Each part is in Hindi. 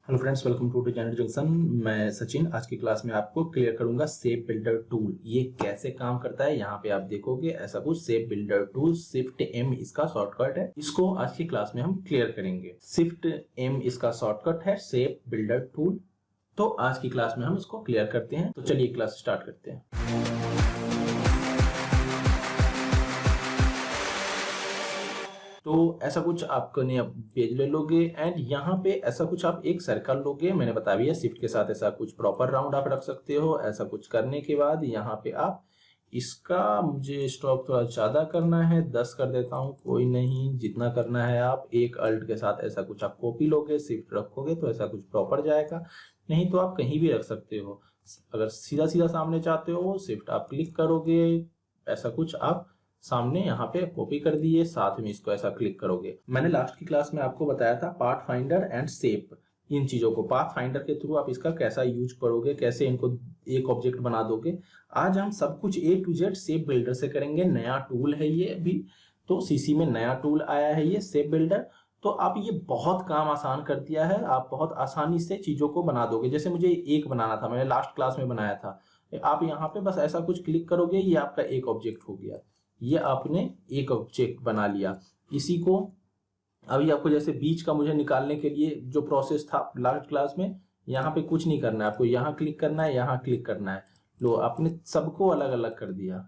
Hello friends, welcome to general junction. मैं सचिन। आज की क्लास में आपको क्लियर करूंगा शेप बिल्डर टूल ये कैसे काम करता है। यहाँ पे आप देखोगे ऐसा कुछ shape builder tool, shift M इसका शॉर्टकट है। इसको आज की क्लास में हम क्लियर करेंगे। शिफ्ट एम इसका शॉर्टकट है शेप बिल्डर टूल। तो आज की क्लास में हम इसको क्लियर करते हैं। तो चलिए क्लास स्टार्ट करते हैं। तो ऐसा कुछ आपने पेज ले लोगे एंड यहाँ पे ऐसा कुछ आप एक सर्कल लोगे। मैंने बता दिया शिफ्ट के साथ ऐसा कुछ प्रॉपर राउंड आप रख सकते हो। ऐसा कुछ करने के बाद यहाँ पे आप इसका, मुझे स्ट्रोक थोड़ा ज्यादा करना है, 10 कर देता हूँ, कोई नहीं, जितना करना है आप। एक अल्ट के साथ ऐसा कुछ आप कॉपी लोगे, शिफ्ट रखोगे तो ऐसा कुछ प्रॉपर जाएगा। नहीं तो आप कहीं भी रख सकते हो। अगर सीधा सीधा सामने चाहते हो शिफ्ट आप क्लिक करोगे, ऐसा कुछ आप सामने यहाँ पे कॉपी कर दिए, साथ में इसको ऐसा क्लिक करोगे। मैंने लास्ट की क्लास में आपको बताया था पाथ फाइंडर एंड शेप, इन चीजों को पाथ फाइंडर के थ्रू आप इसका कैसा यूज करोगे, कैसे इनको एक ऑब्जेक्ट बना दोगे। आज हम सब कुछ A to Z shape builder से करेंगे। नया टूल है ये अभी, तो सीसी में नया टूल आया है ये शेप बिल्डर। तो आप ये बहुत काम आसान कर दिया है, आप बहुत आसानी से चीजों को बना दोगे। जैसे मुझे एक बनाना था, मैंने लास्ट क्लास में बनाया था। आप यहाँ पे बस ऐसा कुछ क्लिक करोगे, ये आपका एक ऑब्जेक्ट हो गया। ये आपने एक ऑब्जेक्ट बना लिया। इसी को अभी आपको जैसे बीच का मुझे निकालने के लिए जो प्रोसेस था लास्ट क्लास में, यहाँ पे कुछ नहीं करना है आपको, यहाँ क्लिक करना है, यहाँ क्लिक करना है। लो आपने सबको अलग अलग कर दिया।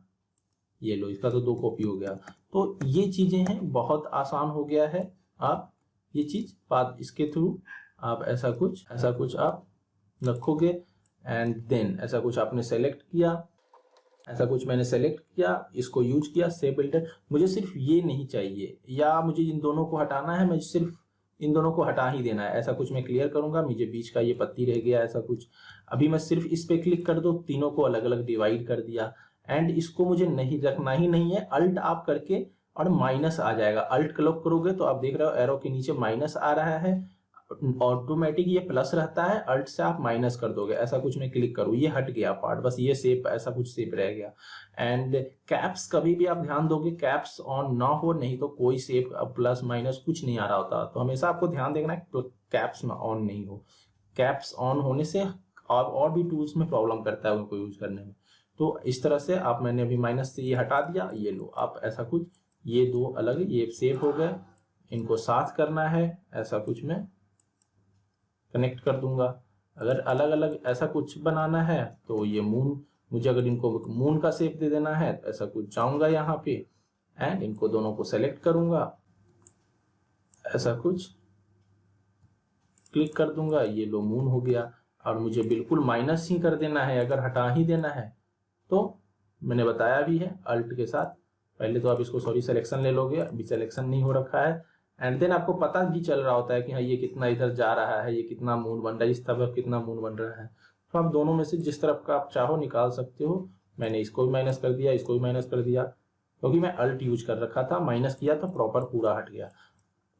ये लो, इसका तो 2 कॉपी हो गया। तो ये चीजें हैं, बहुत आसान हो गया है। आप ये चीज बात इसके थ्रू आप ऐसा कुछ आप रखोगे एंड देन ऐसा कुछ आपने सेलेक्ट किया। ऐसा कुछ मैंने सेलेक्ट किया, इसको यूज किया शेप बिल्डर। मुझे सिर्फ ये नहीं चाहिए, या मुझे इन दोनों को हटाना है, मुझे सिर्फ इन दोनों को हटा ही देना है। ऐसा कुछ मैं क्लियर करूंगा। मुझे बीच का ये पत्ती रह गया, ऐसा कुछ। अभी मैं सिर्फ इस पे क्लिक कर दो, तीनों को अलग अलग डिवाइड कर दिया। एंड इसको मुझे नहीं रखना ही नहीं है। अल्ट आप करके और माइनस आ जाएगा। अल्ट क्लिक करोगे तो आप देख रहे हो एरो के नीचे माइनस आ रहा है। ऑटोमेटिक ये प्लस रहता है, अल्ट से आप माइनस कर दोगे। ऐसा कुछ मैं क्लिक करूँ, ये हट गया पार्ट, बस ये शेप, ऐसा कुछ शेप रह गया। एंड कैप्स कभी भी आप ध्यान दोगे कैप्स ऑन ना हो, नहीं तो कोई शेप प्लस माइनस कुछ नहीं आ रहा होता। तो हमेशा आपको ध्यान देना है कैप्स में ऑन नहीं हो। कैप्स ऑन होने से और भी टूल्स में प्रॉब्लम करता है उनको यूज करने में। तो इस तरह से आप, मैंने अभी माइनस से ये हटा दिया। ये लो आप ऐसा कुछ, ये 2 अलग ये शेप हो गए, इनको साथ करना है। ऐसा कुछ मैं कनेक्ट कर दूंगा। अगर अलग अलग ऐसा कुछ बनाना है तो ये मून, मुझे अगर इनको मून का शेप दे देना है तो ऐसा कुछ जाऊंगा यहाँ पे एंड इनको दोनों को सेलेक्ट करूंगा, ऐसा कुछ क्लिक कर दूंगा। ये लो मून हो गया। और मुझे बिल्कुल माइनस ही कर देना है, अगर हटा ही देना है तो मैंने बताया भी है अल्ट के साथ। पहले तो आप इसको सिलेक्शन ले लोगे, अभी सिलेक्शन नहीं हो रखा है। एंड देन आपको पता भी चल रहा होता है कि हाँ ये कितना इधर जा रहा है, ये कितना मून बन रहा है, इस तरफ कितना मून बन रहा है। तो आप दोनों में से जिस तरफ का आप चाहो निकाल सकते हो। मैंने इसको भी माइनस कर दिया, इसको भी माइनस कर दिया, क्योंकि मैं अल्ट यूज कर रखा था। माइनस किया तो प्रॉपर पूरा हट गया।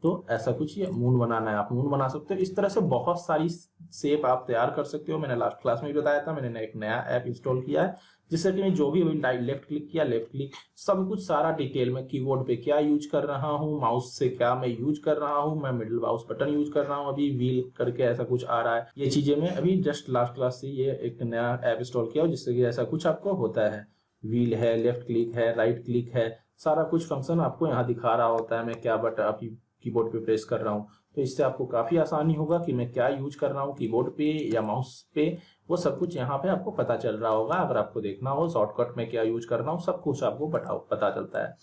तो ऐसा कुछ ये मून बनाना है, आप मून बना सकते हो। इस तरह से बहुत सारी शेप आप तैयार कर सकते हो। मैंने लास्ट क्लास में भी बताया था, मैंने एक नया ऐप इंस्टॉल किया है जिससे कि मैं जो भी लेफ्ट क्लिक किया, लेफ्ट क्लिक, सब कुछ सारा डिटेल में कीबोर्ड पे क्या यूज कर रहा हूँ, माउस से क्या मैं यूज कर रहा हूँ, मैं मिडिल माउस बटन यूज कर रहा हूँ, अभी व्हील करके ऐसा कुछ आ रहा है। ये चीजें मैं अभी जस्ट लास्ट क्लास से ये एक नया ऐप इंस्टॉल किया जिससे कि ऐसा कुछ आपको होता है। व्हील है, लेफ्ट क्लिक है, राइट क्लिक है, सारा कुछ फंक्शन आपको यहाँ दिखा रहा होता है। मैं क्या बटन अभी कीबोर्ड पे प्रेस कर रहा हूँ, तो इससे आपको काफी आसानी होगा कि मैं क्या यूज कर रहा हूँ कीबोर्ड पे या माउस पे। वो सब कुछ यहाँ पे आपको पता चल रहा होगा। अगर आपको देखना हो शॉर्टकट में क्या यूज कर रहा हूँ, सब कुछ आपको पता चलता है।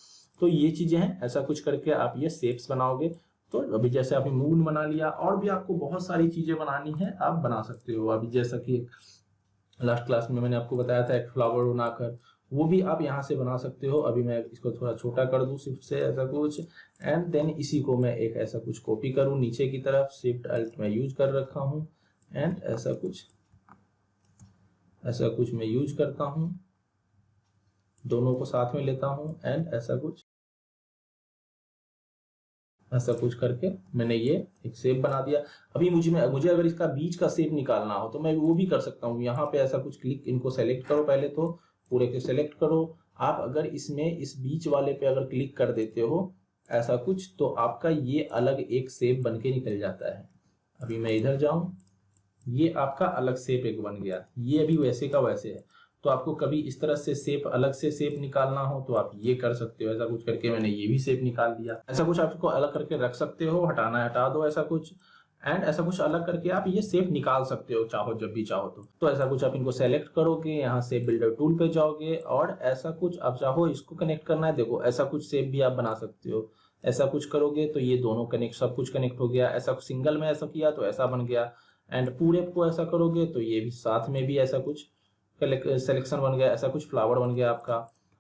तो ये चीजें हैं, ऐसा कुछ करके आप ये शेप्स बनाओगे। तो अभी जैसे आपने मून बना लिया, और भी आपको बहुत सारी चीजें बनानी है, आप बना सकते हो। अभी जैसा कि लास्ट क्लास में मैंने आपको बताया था एक फ्लावर बनाकर, वो भी आप यहाँ से बना सकते हो। अभी मैं इसको थोड़ा छोटा कर दूं शिफ्ट से, ऐसा कुछ। एंड देन इसी को मैं एक ऐसा कुछ कॉपी करूं नीचे की तरफ, शिफ्ट अल्ट में यूज कर रखा हूं। एंड ऐसा कुछ मैं यूज करता हूं, दोनों को साथ में लेता हूं एंड ऐसा कुछ करके मैंने ये एक शेप बना दिया। अभी मुझे अगर इसका बीच का शेप निकालना हो तो मैं वो भी कर सकता हूँ। यहाँ पे ऐसा कुछ क्लिक, इनको सेलेक्ट करो, पहले तो पूरे को सेलेक्ट करो। आप अगर इसमें इस बीच वाले पे अगर क्लिक कर देते हो ऐसा कुछ, तो आपका ये अलग एक शेप बन के निकल जाता है। अभी मैं इधर जाऊं, ये आपका अलग शेप एक बन गया, ये अभी वैसे का वैसे है। तो आपको कभी इस तरह से शेप, अलग से शेप निकालना हो तो आप ये कर सकते हो। ऐसा कुछ करके मैंने ये भी शेप निकाल दिया। ऐसा कुछ आपको अलग करके रख सकते हो, हटाना है हटा दो ऐसा कुछ। एंड ऐसा कुछ अलग करके आप ये शेप निकाल सकते हो चाहो, जब भी चाहो तो ऐसा कुछ आप इनको सेलेक्ट करोगे, यहाँ से बिल्डर टूल पे जाओगे और ऐसा कुछ आप चाहो इसको कनेक्ट करना है, देखो ऐसा कुछ शेप भी आप बना सकते हो। ऐसा कुछ करोगे तो ये दोनों कनेक्ट, सब कुछ कनेक्ट हो गया। ऐसा सिंगल में ऐसा किया तो ऐसा बन गया। एंड पूरे को ऐसा करोगे तो ये भी साथ में भी ऐसा कुछ सिलेक्शन बन गया। ऐसा कुछ फ्लावर बन गया आपका।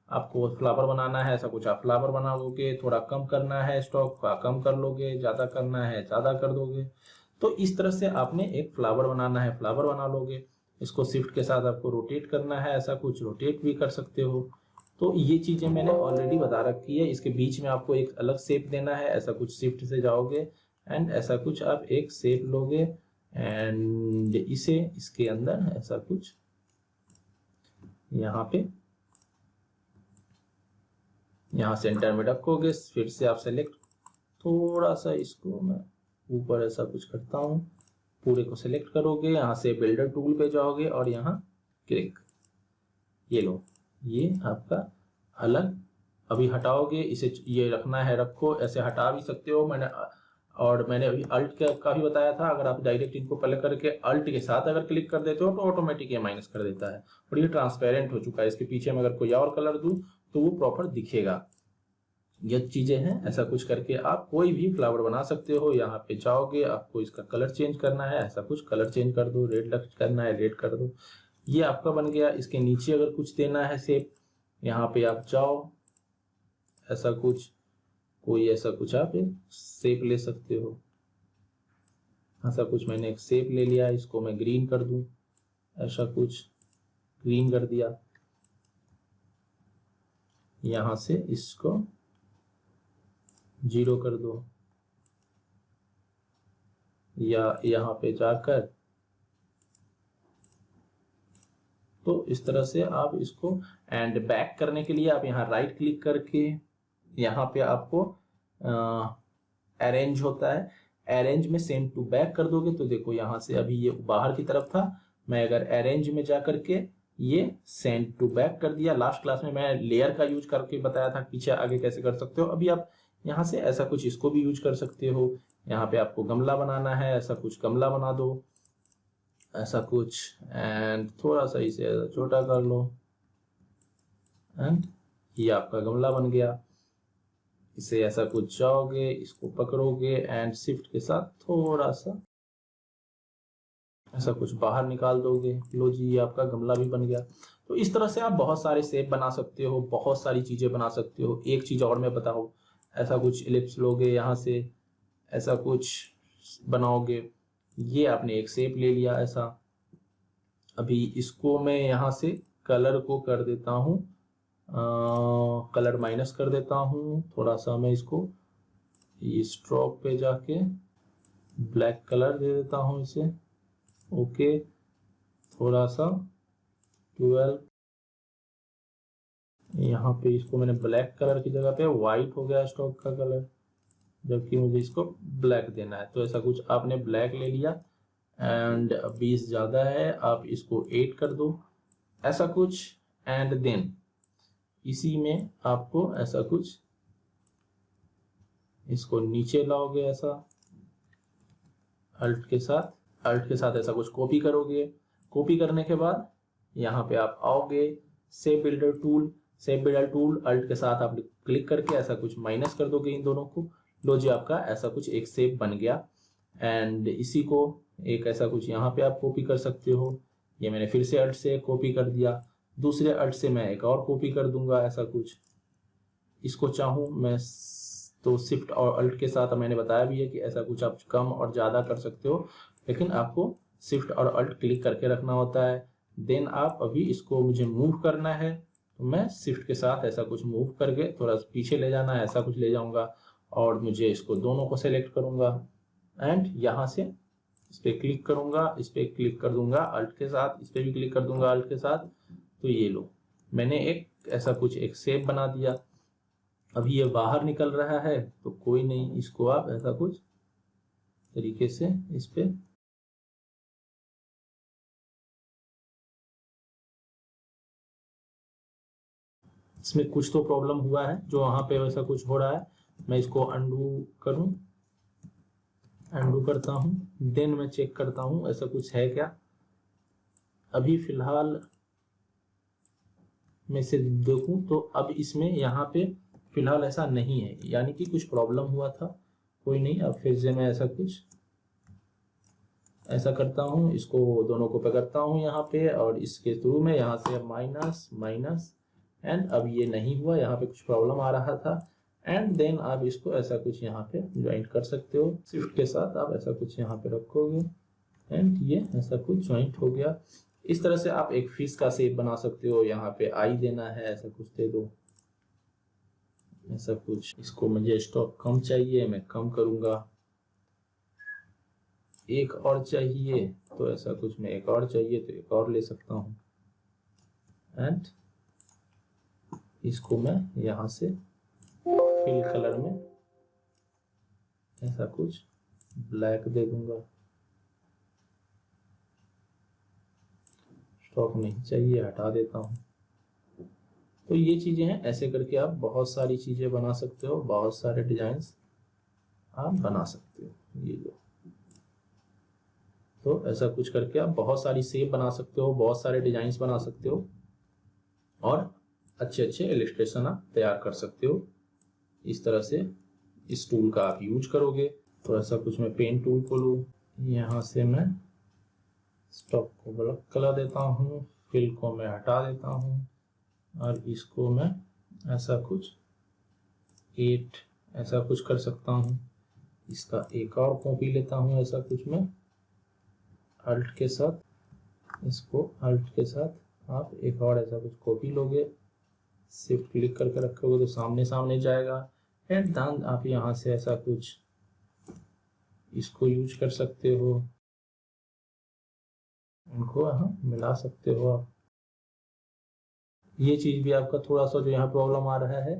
आपको फ्लावर बनाना है, ऐसा कुछ आप फ्लावर बना लोगे। थोड़ा कम करना है स्टॉक का, कम कर लोगे। ज्यादा करना है, ज्यादा कर दोगे। तो इस तरह से आपने एक फ्लावर बनाना है, फ्लावर बना लोगे। इसको शिफ्ट के साथ आपको रोटेट करना है, ऐसा कुछ रोटेट भी कर सकते हो। तो ये चीजें मैंने ऑलरेडी बता रखी है। इसके बीच में आपको एक अलग शेप देना है, ऐसा कुछ शिफ्ट से जाओगे एंड ऐसा कुछ आप एक शेप लोगे एंड इसे इसके अंदर ऐसा कुछ यहाँ पे, यहाँ सेंटर में रखोगे। फिर से आप सेलेक्ट, थोड़ा सा इसको मैं ऊपर ऐसा कुछ करता हूँ। पूरे को सिलेक्ट करोगे, यहाँ से बिल्डर टूल पे जाओगे और यहाँ क्लिक, ये लो, ये आपका अलग। अभी हटाओगे इसे, ये रखना है रखो, ऐसे हटा भी सकते हो। मैंने अभी अल्ट का भी बताया था। अगर आप डायरेक्ट इनको पलट करके अल्ट के साथ अगर क्लिक कर देते हो तो ऑटोमेटिक ये माइनस कर देता है। और ये ट्रांसपेरेंट हो चुका है। इसके पीछे में अगर कोई और कलर दूं तो वो प्रॉपर दिखेगा। ये चीजें हैं। ऐसा कुछ करके आप कोई भी फ्लावर बना सकते हो। यहाँ पे जाओगे, आपको इसका कलर चेंज करना है, ऐसा कुछ कलर चेंज कर दो। रेड करना है, रेड कर दो। ये आपका बन गया। इसके नीचे अगर कुछ देना है शेप, यहाँ पे आप जाओ, ऐसा कुछ कोई ऐसा कुछ आप शेप ले सकते हो। ऐसा कुछ मैंने एक शेप ले लिया, इसको मैं ग्रीन कर दूं, ऐसा कुछ ग्रीन कर दिया। यहां से इसको 0 कर दो, या यहाँ पे जाकर तो इस तरह से आप इसको। एंड बैक करने के लिए आप यहाँ राइट क्लिक करके यहाँ पे आपको अरेंज होता है, अरेंज में सेंड टू बैक कर दोगे तो देखो यहाँ से अभी ये बाहर की तरफ था। मैं अगर अरेंज में जा करके ये सेंड टू बैक कर दिया। लास्ट क्लास में मैं लेयर का यूज करके बताया था पीछे आगे कैसे कर सकते हो। अभी आप यहाँ से ऐसा कुछ इसको भी यूज कर सकते हो। यहाँ पे आपको गमला बनाना है, ऐसा कुछ गमला बना दो, ऐसा कुछ। एंड थोड़ा सा इसे छोटा कर लो एंड ये आपका गमला बन गया। इसे ऐसा कुछ जाओगे, इसको पकड़ोगे एंड शिफ्ट के साथ थोड़ा सा ऐसा कुछ बाहर निकाल दोगे। लो जी, ये आपका गमला भी बन गया। तो इस तरह से आप बहुत सारे शेप बना सकते हो, बहुत सारी चीजें बना सकते हो। एक चीज और मैं बताऊं, ऐसा कुछ एलिप्स लोगे, यहाँ से ऐसा कुछ बनाओगे। ये आपने एक शेप ले लिया ऐसा। अभी इसको मैं यहाँ से कलर को कर देता हूँ, कलर माइनस कर देता हूँ थोड़ा सा। मैं इसको स्ट्रोक पे जाके ब्लैक कलर दे देता हूँ इसे। ओके, थोड़ा सा 12, यहाँ पे इसको मैंने ब्लैक कलर की जगह पे वाइट हो गया स्ट्रोक का कलर, जबकि मुझे इसको ब्लैक देना है। तो ऐसा कुछ आपने ब्लैक ले लिया एंड 20 ज्यादा है, आप इसको 8 कर दो, ऐसा कुछ। एंड देन इसी में आपको ऐसा कुछ इसको नीचे लाओगे, ऐसा अल्ट के साथ ऐसा कुछ कॉपी करोगे। कॉपी करने के बाद यहाँ पे आप आओगे, सेव बिल्डर टूल अल्ट के साथ आप क्लिक करके ऐसा कुछ माइनस कर दोगे इन दोनों को। लो जी, आपका ऐसा कुछ एक शेप बन गया। एंड इसी को एक ऐसा कुछ यहाँ पे आप कॉपी कर सकते हो। ये मैंने फिर से अल्ट से कॉपी कर दिया। दूसरे अल्ट से मैं एक और कॉपी कर दूंगा, ऐसा कुछ। इसको चाहूँ मैं तो शिफ्ट और अल्ट के साथ मैंने बताया भी है कि ऐसा कुछ आप कम और ज्यादा कर सकते हो, लेकिन आपको शिफ्ट और अल्ट क्लिक करके रखना होता है। देन आप अभी इसको मुझे मूव करना है तो मैं शिफ्ट के साथ ऐसा कुछ मूव करके थोड़ा पीछे ले जाना है, ऐसा कुछ ले जाऊंगा। और मुझे इसको दोनों को सेलेक्ट करूंगा एंड यहाँ से इस पे क्लिक करूंगा, इस पे क्लिक कर दूंगा अल्ट के साथ, इस पे भी क्लिक कर दूंगा अल्ट के साथ। तो ये लो, मैंने एक ऐसा कुछ एक शेप बना दिया। अभी ये बाहर निकल रहा है तो कोई नहीं, इसको आप ऐसा कुछ तरीके से इस पे इसमें कुछ तो प्रॉब्लम हुआ है जो वहाँ पे वैसा कुछ हो रहा है। मैं इसको अंडू करूँ, अंडू करता हूँ, देन मैं चेक करता हूँ ऐसा कुछ है क्या। अभी फिलहाल मैं इसे देखूँ तो अब इसमें यहाँ पे फिलहाल ऐसा नहीं है, यानी कि कुछ प्रॉब्लम हुआ था। कोई नहीं, अब फिर से मैं ऐसा कुछ ऐसा करता हूँ, इसको दोनों को पकड़ता हूँ यहाँ पे और इसके थ्रू में यहाँ से माइनस माइनस, एंड अब ये नहीं हुआ, यहाँ पे कुछ प्रॉब्लम आ रहा था। एंड देन आप इसको ऐसा कुछ यहाँ पे ज्वाइंट कर सकते हो, शिफ्ट के साथ आप ऐसा कुछ यहाँ पे रखोगे एंड ये ऐसा कुछ ज्वाइंट हो गया। इस तरह से आप एक फिश का शेप बना सकते हो। यहाँ पे आई देना है, ऐसा कुछ दे दो, ऐसा कुछ। इसको मुझे स्टॉक कम चाहिए, मैं कम करूंगा। एक और चाहिए तो ऐसा कुछ, मैं एक और चाहिए तो एक और ले सकता हूँ। एंड इसको मैं यहाँ से फिल कलर में ऐसा कुछ ब्लैक दे दूंगा। स्टॉक नहीं चाहिए, हटा देता हूँ। तो ये चीजें हैं, ऐसे करके आप बहुत सारी चीजें बना सकते हो, बहुत सारे डिजाइन्स आप बना सकते हो। ये लो, तो ऐसा कुछ करके आप बहुत सारी शेप बना सकते हो, बहुत सारे डिजाइन्स बना सकते हो और अच्छे अच्छे इलस्ट्रेशन आप तैयार कर सकते हो। इस तरह से इस टूल का आप यूज करोगे। तो ऐसा कुछ मैं पेन टूल को लूँ, यहाँ से मैं स्टॉक को ब्लैक कलर देता हूँ, फिल को मैं हटा देता हूँ और इसको मैं ऐसा कुछ 8 ऐसा कुछ कर सकता हूँ। इसका एक और कॉपी लेता हूँ, ऐसा कुछ मैं अल्ट के साथ, इसको अल्ट के साथ आप एक और ऐसा कुछ कॉपी लोगे, शिफ्ट क्लिक करके रखोगे तो सामने सामने जाएगा। एंड देन आप यहाँ से ऐसा कुछ इसको यूज कर सकते हो, इनको यहाँ मिला सकते हो आप। ये चीज भी आपका थोड़ा सा जो यहाँ प्रॉब्लम आ रहा है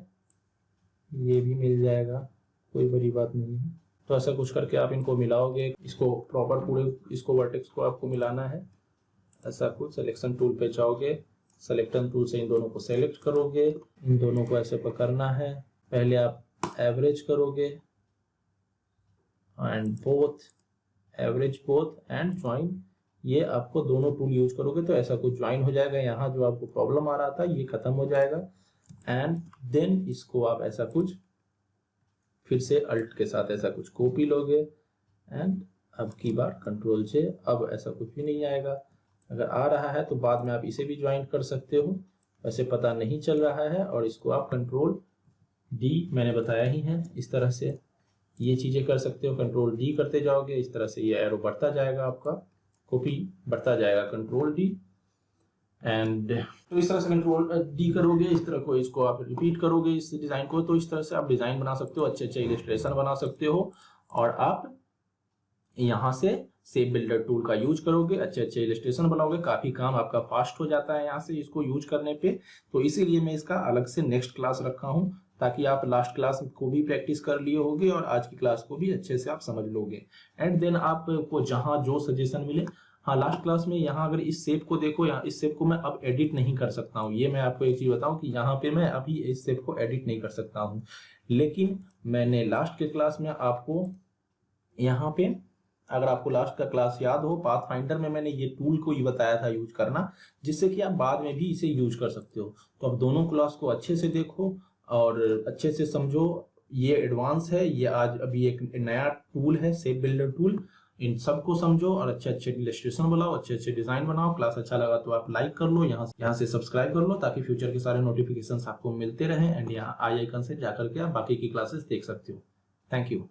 ये भी मिल जाएगा, कोई बड़ी बात नहीं है। तो ऐसा कुछ करके आप इनको मिलाओगे, इसको प्रॉपर पूरे इसको वर्टेक्स को आपको मिलाना है। ऐसा कुछ सिलेक्शन टूल पे जाओगे, सिलेक्शन टूल से इन दोनों को सेलेक्ट करोगे, इन दोनों को ऐसे पकड़ना है। पहले आप एवरेज करोगे and both, average both and join, ये आपको दोनों टूल यूज करोगे तो ऐसा कुछ ज्वाइन हो जाएगा। यहाँ जो आपको प्रॉब्लम आ रहा था ये खत्म हो जाएगा। एंड देन इसको आप ऐसा कुछ फिर से अल्ट के साथ ऐसा कुछ कॉपी लोगे एंड अब की बार कंट्रोल से, अब ऐसा कुछ भी नहीं आएगा। अगर आ रहा है तो बाद में आप इसे भी ज्वाइन कर सकते हो, वैसे पता नहीं चल रहा है। और इसको आप कंट्रोल डी, मैंने बताया ही है, इस तरह से ये चीजें कर सकते हो। कंट्रोल डी करते जाओगे, इस तरह से ये एरो बढ़ता जाएगा, आपका कॉपी बढ़ता जाएगा, कंट्रोल डी। एंड तो इस तरह से कंट्रोल डी करोगे, इस तरह को इसको आप रिपीट करोगे इस डिजाइन को। तो इस तरह से आप डिजाइन बना सकते हो, अच्छे अच्छे इलस्ट्रेशन बना सकते हो और आप यहाँ से शेप बिल्डर टूल का यूज करोगे, अच्छे अच्छे इलस्ट्रेशन बनाओगे, काफी काम आपका फास्ट हो जाता है यहाँ से इसको यूज करने पे। तो इसीलिए मैं इसका अलग से नेक्स्ट क्लास रखा हूँ ताकि आप लास्ट क्लास को भी प्रैक्टिस कर लिए होगे और आज की क्लास को भी अच्छे से आप समझ लोगे। एंड देन आपको जहां जो सजेशन मिले, हाँ लास्ट क्लास में यहाँ अगर इस शेप को देखो, यहाँ इस शेप को मैं अब एडिट नहीं कर सकता हूँ। ये मैं आपको एक चीज बताऊं कि यहाँ पे मैं अभी इस शेप को एडिट नहीं कर सकता हूँ, लेकिन मैंने लास्ट के क्लास में आपको यहाँ पे, अगर आपको लास्ट का क्लास याद हो, पाथफाइंडर में मैंने ये टूल को ही बताया था यूज करना, जिससे कि आप बाद में भी इसे यूज कर सकते हो। तो अब दोनों क्लास को अच्छे से देखो और अच्छे से समझो। ये एडवांस है, ये आज अभी एक नया टूल है शेप बिल्डर टूल। इन सबको समझो और अच्छे अच्छे इलस्ट्रेशन बनाओ, अच्छे अच्छे डिजाइन बनाओ। क्लास अच्छा लगा तो आप लाइक कर लो, यहाँ से सब्सक्राइब कर लो ताकि फ्यूचर के सारे नोटिफिकेशंस आपको मिलते रहें। एंड यहाँ आई आइकन से जाकर के आप बाकी की क्लासेस देख सकते हो। Thank you.